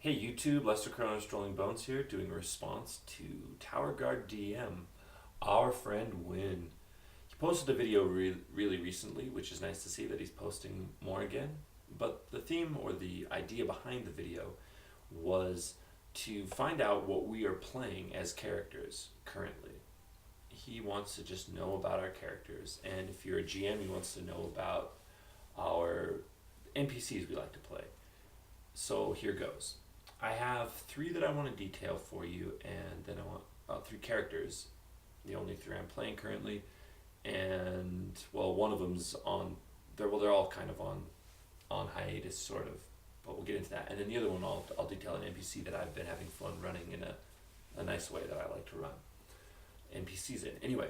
Hey YouTube, Lester Cronin Strolling Bones here, doing a response to TowerGuardDM, our friend Wynn. He posted a video really recently, which is nice to see that he's posting more again. But the theme or the idea behind the video was to find out what we are playing as characters currently. He wants to just know about our characters, and if you're a GM, he wants to know about our NPCs we like to play. So here goes. I have three that I want to detail for you, and then I want three characters, the only three I'm playing currently, and well, one of them's on. They're all kind of on hiatus, sort of, but we'll get into that. And then the other one, I'll detail an NPC that I've been having fun running in a nice way that I like to run NPCs in. Anyway,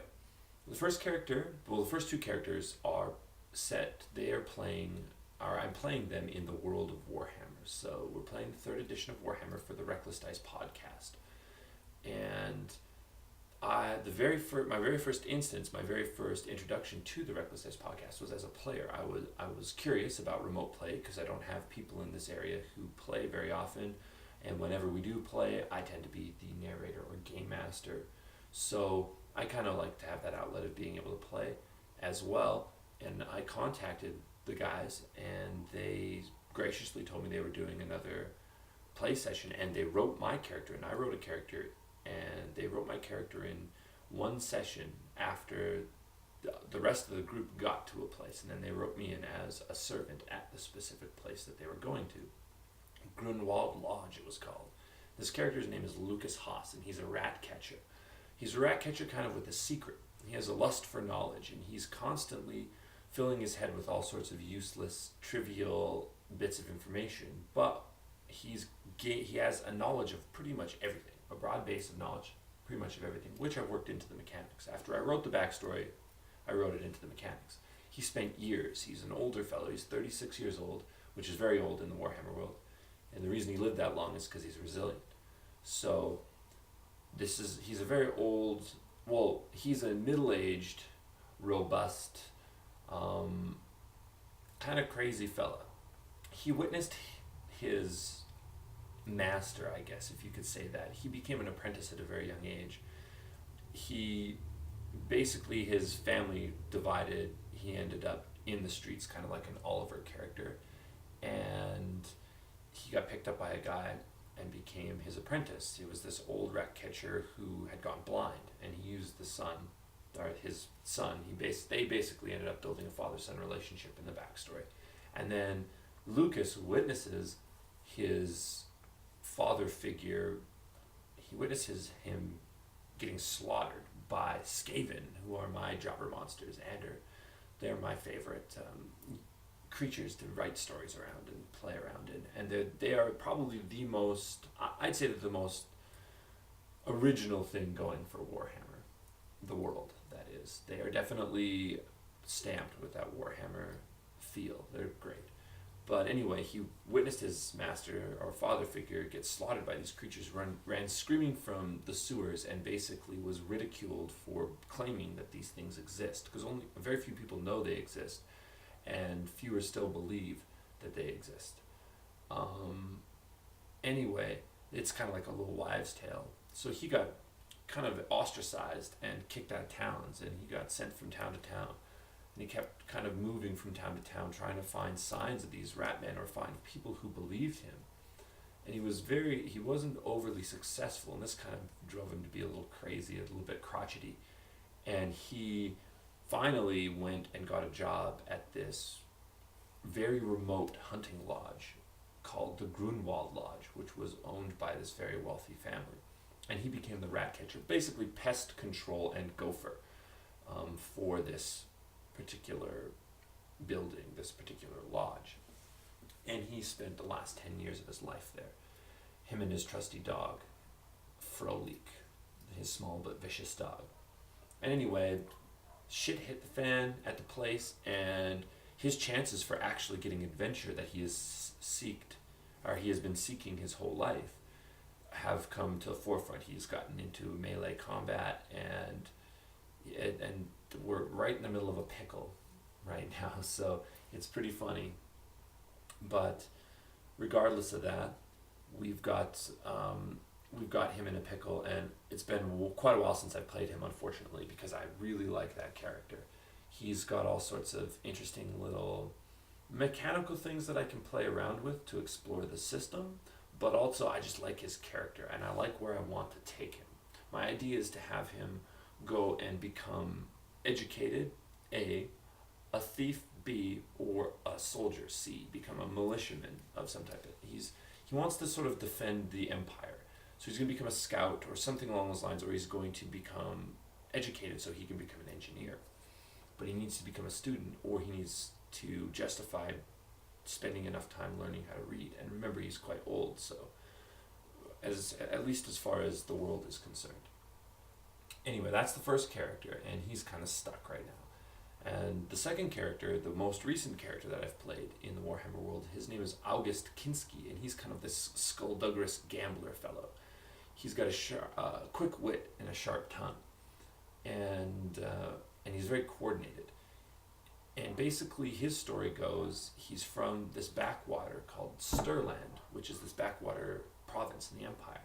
the first character, well, the first two characters are set. They are playing, or I'm playing them in the world of Warhammer. So we're playing the third edition of Warhammer for the Reckless Dice podcast, and my very first introduction to the Reckless Dice podcast was as a player. I was curious about remote play because I don't have people in this area who play very often, and whenever we do play, I tend to be the narrator or game master. So I kind of like to have that outlet of being able to play as well. And I contacted the guys, and they graciously told me they were doing another play session, and they wrote my character, and I wrote a character, and they wrote my character in one session after the rest of the group got to a place, and then they wrote me in as a servant at the specific place that they were going to. Grunwald Lodge it was called. This character's name is Lucas Haas, and he's a rat catcher. He's a rat catcher kind of with a secret. He has a lust for knowledge, and he's constantly filling his head with all sorts of useless, trivial bits of information, but he has a knowledge of pretty much everything, a broad base of knowledge, pretty much of everything, which I've worked into the mechanics. After I wrote the backstory, I wrote it into the mechanics. He spent years, he's an older fellow, he's 36 years old, which is very old in the Warhammer world, and the reason he lived that long is because he's resilient. So he's a very old, well, he's a middle-aged, robust, kind of crazy fella. He witnessed his master, I guess, if you could say that. He became an apprentice at a very young age. He basically, his family divided. He ended up in the streets, kind of like an Oliver character, and he got picked up by a guy and became his apprentice. He was this old rat catcher who had gone blind, and he used his son. They basically ended up building a father-son relationship in the backstory, and then Lucas witnesses his father figure. He witnesses him getting slaughtered by Skaven, who are my jobber monsters, and they're my favorite creatures to write stories around and play around in. And they are probably the most, I'd say, the most original thing going for Warhammer, the world, that is. They are definitely stamped with that Warhammer feel. They're great. But anyway, he witnessed his master or father figure get slaughtered by these creatures, ran screaming from the sewers, and basically was ridiculed for claiming that these things exist, because only very few people know they exist, and fewer still believe that they exist. Anyway, it's kind of like a little wives' tale. So he got kind of ostracized and kicked out of towns, and he got sent from town to town. And he kept kind of moving from town to town, trying to find signs of these rat men or find people who believed him. And he wasn't overly successful, and this kind of drove him to be a little crazy, a little bit crotchety. And he finally went and got a job at this very remote hunting lodge called the Grunwald Lodge, which was owned by this very wealthy family. And he became the rat catcher, basically pest control and gopher, for this particular building, this particular lodge. And he spent the last 10 years of his life there. Him and his trusty dog, Frolik, his small but vicious dog. And anyway, shit hit the fan at the place, and his chances for actually getting adventure that he has been seeking his whole life have come to the forefront. He's gotten into melee combat, and we're right in the middle of a pickle right now, so it's pretty funny. But regardless of that, we've got we've got him in a pickle, and it's been quite a while since I played him, unfortunately, because I really like that character. He's got all sorts of interesting little mechanical things that I can play around with to explore the system, but also I just like his character and I like where I want to take him. My idea is to have him go and become educated, a thief, B, or a soldier, C, become a militiaman of some type. He wants to sort of defend the empire. So he's going to become a scout or something along those lines, or he's going to become educated so he can become an engineer. But he needs to become a student, or he needs to justify spending enough time learning how to read. And remember, he's quite old, so at least as far as the world is concerned. Anyway, that's the first character, and he's kind of stuck right now. And the second character, the most recent character that I've played in the Warhammer world, his name is August Kinski, and he's kind of this skullduggerous gambler fellow. He's got a quick wit and a sharp tongue, and he's very coordinated. And basically, his story goes, he's from this backwater called Stirland, which is this backwater province in the Empire.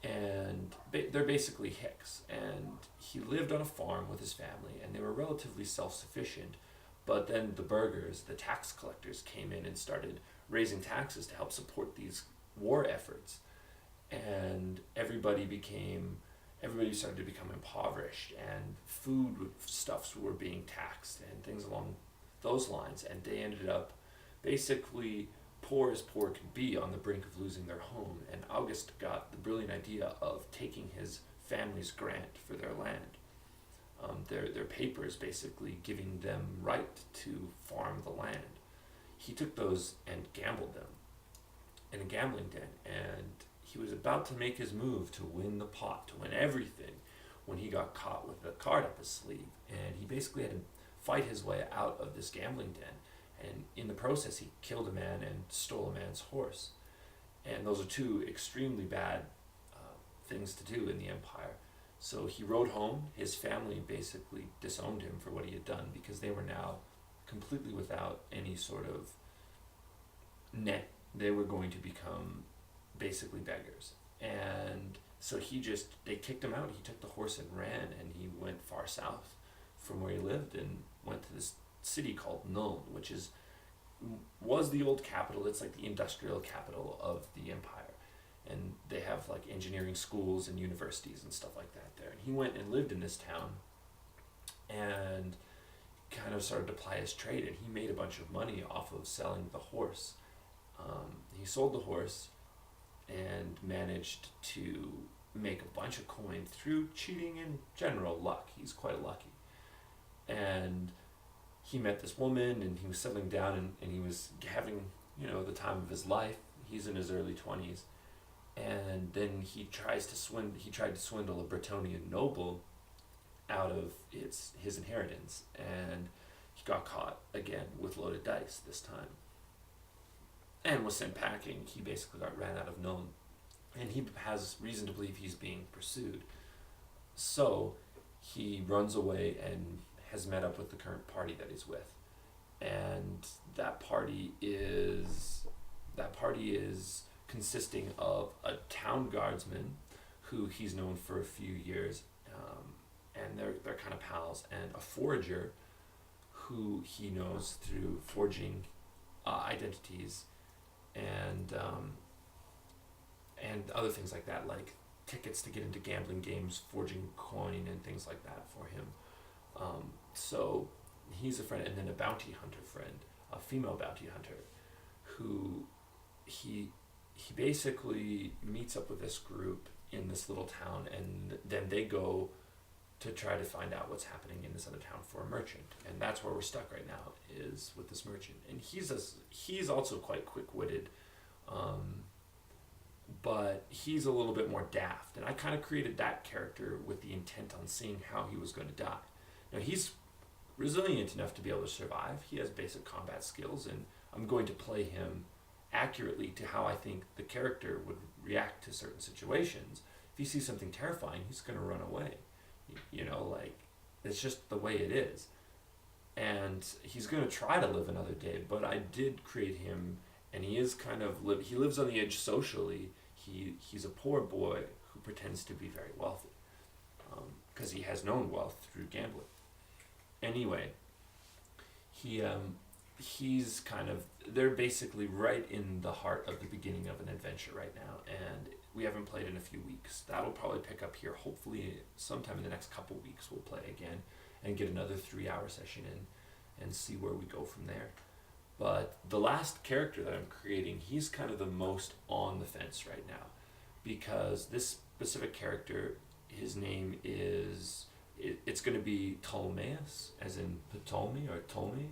And they're basically Hicks. And he lived on a farm with his family, and they were relatively self-sufficient. But then the burghers, the tax collectors, came in and started raising taxes to help support these war efforts. And everybody started to become impoverished, and food stuffs were being taxed and things along those lines, and they ended up basically poor as poor could be, on the brink of losing their home. And August got the brilliant idea of taking his family's grant for their land, their papers basically giving them right to farm the land. He took those and gambled them in a gambling den, and he was about to make his move to win the pot, to win everything, when he got caught with a card up his sleeve. And he basically had to fight his way out of this gambling den. And in the process, he killed a man and stole a man's horse. And those are two extremely bad things to do in the Empire. So he rode home. His family basically disowned him for what he had done, because they were now completely without any sort of net. They were going to become basically beggars. And so they kicked him out. He took the horse and ran, and he went far south from where he lived and went to this city called Nuln, which was the old capital. It's like the industrial capital of the Empire. And they have like engineering schools and universities and stuff like that there. And he went and lived in this town and kind of started to ply his trade, and he made a bunch of money off of selling the horse. He sold the horse and managed to make a bunch of coin through cheating and general luck. He's quite lucky. And he met this woman, and he was settling down, and he was having, the time of his life. He's in his early 20s. And then he tried to swindle a Bretonnian noble out of his inheritance, and he got caught again with loaded dice this time, and was sent packing. He basically got ran out of Nuln, and he has reason to believe he's being pursued. So he runs away and has met up with the current party that he's with, and that party is consisting of a town guardsman who he's known for a few years, and they're kind of pals, and a forager who he knows through forging identities and other things like that, like tickets to get into gambling games, forging coin and things like that for him. So he's a friend, and then a bounty hunter friend, a female bounty hunter, who he basically meets up with this group in this little town, and then they go to try to find out what's happening in this other town for a merchant. And that's where we're stuck right now, is with this merchant. And he's also quite quick-witted, but he's a little bit more daft. And I kind of created that character with the intent on seeing how he was going to die. Now, he's resilient enough to be able to survive. He has basic combat skills, and I'm going to play him accurately to how I think the character would react to certain situations. If he sees something terrifying, he's going to run away. It's just the way it is. And he's going to try to live another day, but I did create him and he is kind of he lives on the edge socially. He's a poor boy who pretends to be very wealthy, because he has known wealth through gambling. Anyway, he's kind of, they're basically right in the heart of the beginning of an adventure right now, and we haven't played in a few weeks. That'll probably pick up here. Hopefully sometime in the next couple weeks we'll play again and get another 3-hour session in and see where we go from there. But the last character that I'm creating, he's kind of the most on the fence right now, because this specific character, his name is, it's going to be Ptolemaeus, as in Ptolemy or Ptolemy,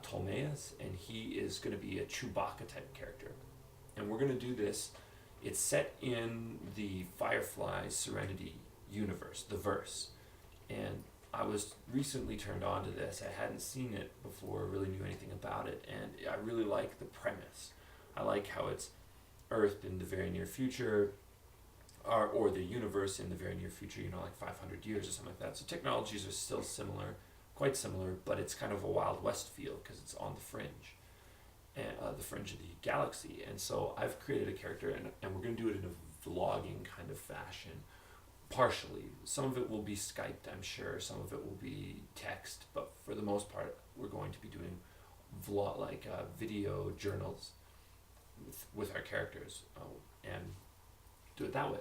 Ptolemaeus, and he is going to be a Chewbacca type character. And we're going to do this. It's set in the Firefly Serenity universe, the verse. And I was recently turned on to this. I hadn't seen it before, really knew anything about it, and I really like the premise. I like how it's Earth in the very near future, or the universe in the very near future, like 500 years or something like that. So technologies are still similar, quite similar, but it's kind of a Wild West feel because it's on the fringe, the fringe of the galaxy. And so I've created a character, and we're going to do it in a vlogging kind of fashion. Partially. Some of it will be Skyped, I'm sure. Some of it will be text, but for the most part, we're going to be doing video journals with our characters, and do it that way.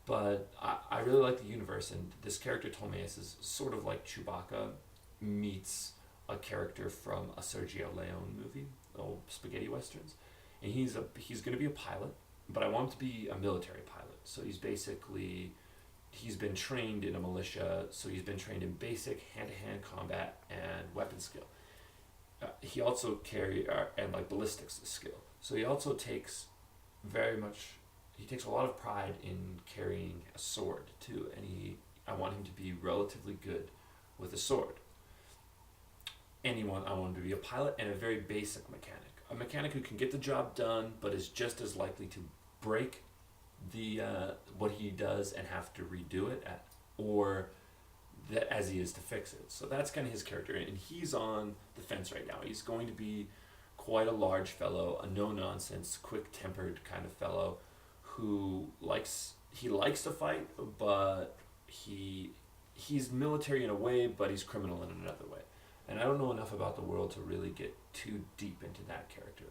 But I really like the universe, and this character Ptolemaeus is sort of like Chewbacca meets a character from a Sergio Leone movie, old spaghetti westerns, and he's going to be a pilot, but I want him to be a military pilot. So he's been trained in a militia, so he's been trained in basic hand-to-hand combat and weapon skill. He also and ballistics skill. So he also takes a lot of pride in carrying a sword too, and I want him to be relatively good with a sword. I want him to be a pilot and a very basic a mechanic who can get the job done, but is just as likely to break what he does and have to redo it as he is to fix it. So that's kind of his character, and he's on the fence right now. He's going to be quite a large fellow, a no-nonsense, quick-tempered kind of fellow who likes to fight, but he's military in a way, but he's criminal in another way. And I don't know enough about the world to really get too deep into that character.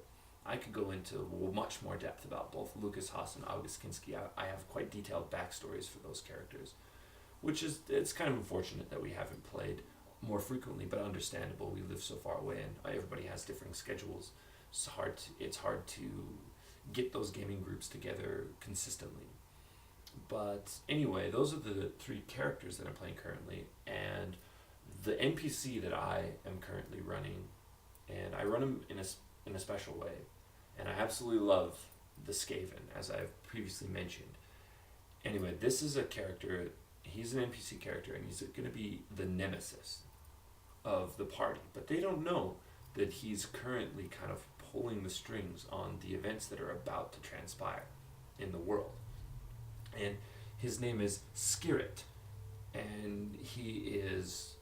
I could go into much more depth about both Lucas Haas and August Kinski. I have quite detailed backstories for those characters, it's kind of unfortunate that we haven't played more frequently, but understandable. We live so far away, and everybody has different schedules. It's hard to get those gaming groups together consistently. But anyway, those are the 3 characters that I'm playing currently, and the NPC that I am currently running, and I run him in a special way, and I absolutely love the Skaven, as I've previously mentioned. Anyway, this is a character, he's an NPC character, and he's going to be the nemesis of the party, but they don't know that he's currently kind of pulling the strings on the events that are about to transpire in the world. And his name is Skirit, and he is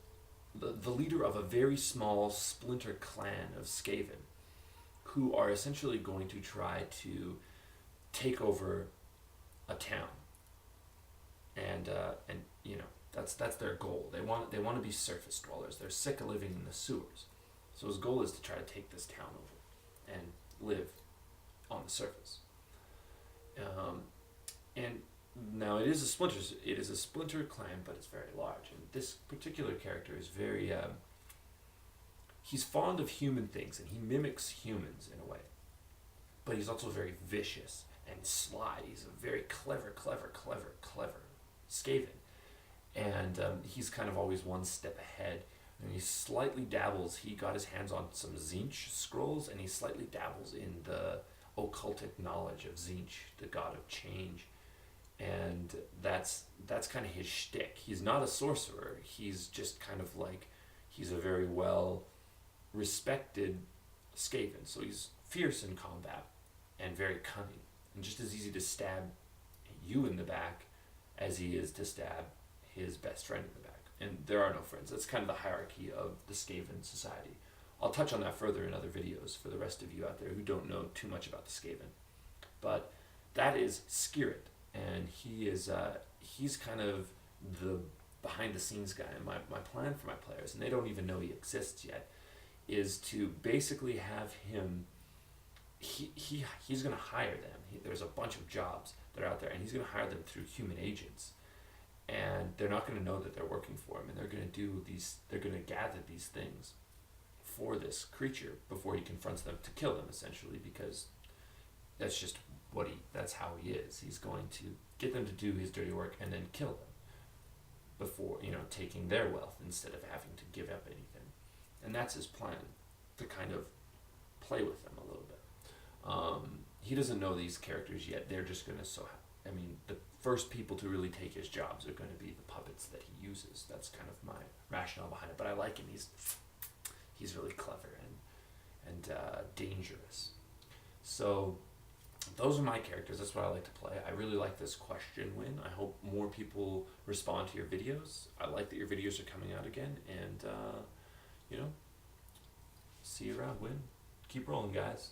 the leader of a very small splinter clan of Skaven, who are essentially going to try to take over a town, and that's their goal. They want to be surface dwellers. They're sick of living in the sewers, so his goal is to try to take this town over and live on the surface. And now it is a splinter clan, but it's very large. And this particular character is very he's fond of human things, and he mimics humans in a way, but he's also very vicious and sly. He's a very clever Skaven, and he's kind of always one step ahead. And he slightly dabbles. He got his hands on some Tzeentch scrolls, and he slightly dabbles in the occultic knowledge of Tzeentch, the god of change. And that's kind of his shtick. He's not a sorcerer. He's just kind of he's a very well respected Skaven. So he's fierce in combat and very cunning, and just as easy to stab you in the back as he is to stab his best friend in the back. And there are no friends. That's kind of the hierarchy of the Skaven society. I'll touch on that further in other videos for the rest of you out there who don't know too much about the Skaven. But that is Skirit, and he's kind of the behind the scenes guy. And my plan for my players, and they don't even know he exists yet, is to basically have him. He's going to hire them. There's a bunch of jobs that are out there, and he's going to hire them through human agents, and they're not going to know that they're working for him, and they're going to do these. They're going to gather these things for this creature before he confronts them to kill them, essentially, because that's just that's how he is. He's going to get them to do his dirty work and then kill them before, taking their wealth instead of having to give up anything. And that's his plan, to kind of play with them a little bit. He doesn't know these characters yet. They're just going to the first people to really take his jobs are going to be the puppets that he uses. That's kind of my rationale behind it. But I like him. He's really clever and dangerous. So those are my characters. That's what I like to play. I really like this question, Wynn. I hope more people respond to your videos. I like that your videos are coming out again. And, see you around, Wynn. Keep rolling, guys.